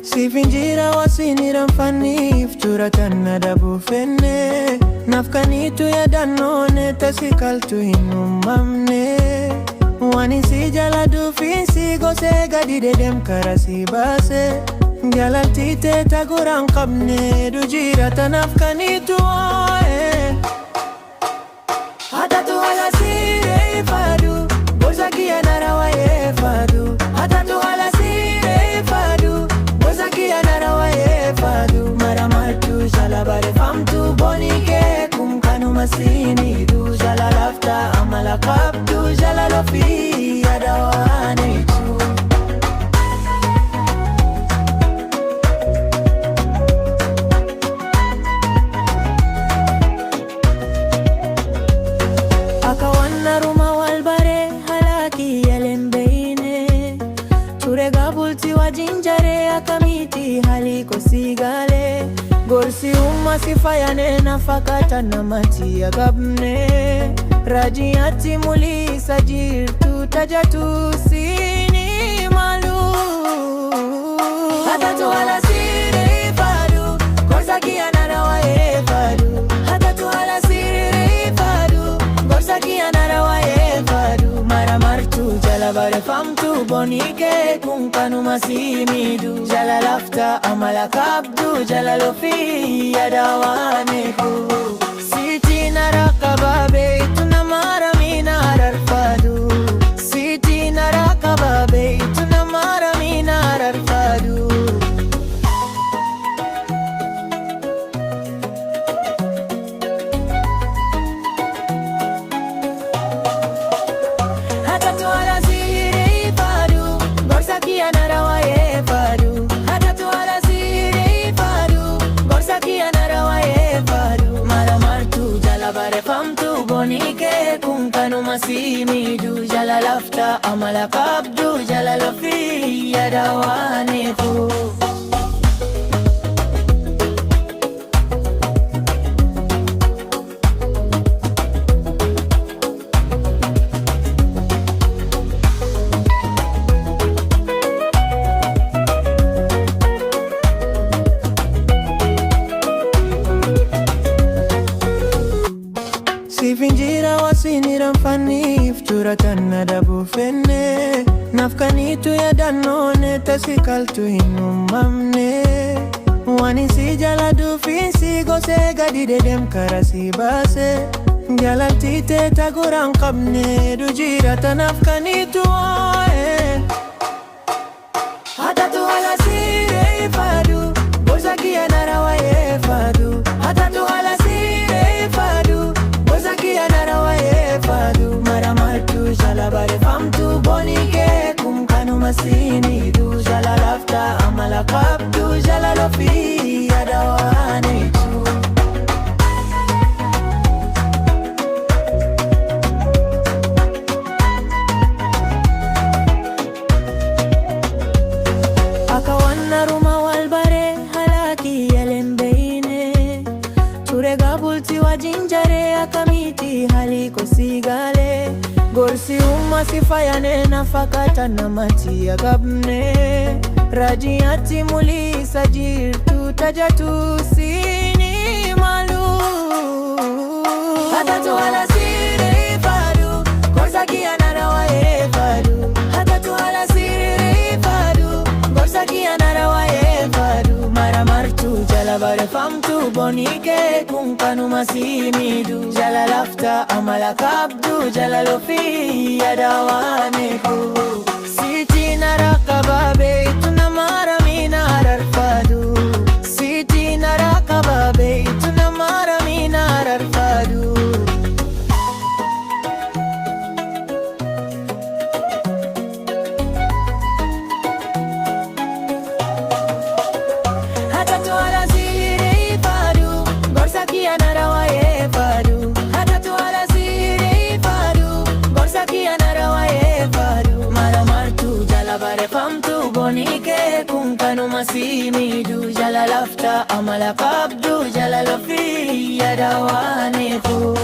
Sifinjira wasinira mfanif Churatan da bufenne Nafkanitu ya danone Tasikaltu inumamne Wani si jala dufinsi Gose gadi dedem karasi base Jalaltite taguran qabne Dujirata nafkanitu Hatatu ala sire fadu Bozakia narawaye fadu Hatatu ala sire fadu Bozakia narawaye fadu Maramartu jalabare famtu bonike Kumkanu masini du jalalafta Amala kabdu jalalofi Yadawane tu Akawanna ruma walbare halaki yalembeine Ture bulti wa jinjare akamiti haliko sigale Gorsi sifayane nafakata na mati ya gabne Rajiati mulisa jirtu tajatu sini malu Hatatu ala siri fadu Gorsakia narawaye fadu Hatatu ala siri fadu Gorsakia narawaye fadu Maramartu jalabare famtu bonike Kunkanu masimidu Jalalafta amala kabdu Jalalofi yadawane ku Siti narakababe Tunamaramina ararfadu Siti narakababe Tunamaramina ararfadu Hatatu ala siri fadu Gorsakia narawaye fadu Hatatu ala siri fadu Gorsakia narawaye fadu Maramartu jalabare famtu bonike Kunkanu masimidu Jalalafta amala kabdu Jalalofi yadawane tu Sifinjira wasinira mfanif Churatan da bufenne Nafkanitu ya danone Tasikaltu inumamne Wani si jala dufinsi Gose gadi dedem karasi base Jalaltite taguran qabne Dujirata nafkanitu Hatatu ala sire fadu Bozakia narawaye fadu Hatatu ala sire fadu Bozakia narawaye fadu Maramartu jalabare famtu bonike Kumkanu masini du Jalalafta amala kabdu Jalalofi yadawane tu Akawanna ruma walbare halaki yalembeine Ture bulti wa jinjare akamiti haliko sigale Gorsi sifayane nafakata na mati ya gabne Rajiati mulisa jirtu tajatu sini malu Hatatu ala siri fadu Gorsakia narawaye fadu Hatatu ala siri fadu Gorsakia narawaye fadu Maramartu jalabare famtu bonike Kunkanu masimidu Jalalafta amala kabdu Jalalofi yadawane ku Siti narakababe Tunamaramina ararfadu Siti narakababe Tunamaramina ararfadu Hatatu ala siri fadu Gorsakia narawaye fadu Hatatu ala siri fadu Gorsakia narawaye fadu Maramartu jalabare famtu Ronike kun kanuma simidu jala lafta amala qabdu jala lofi yada waanetu.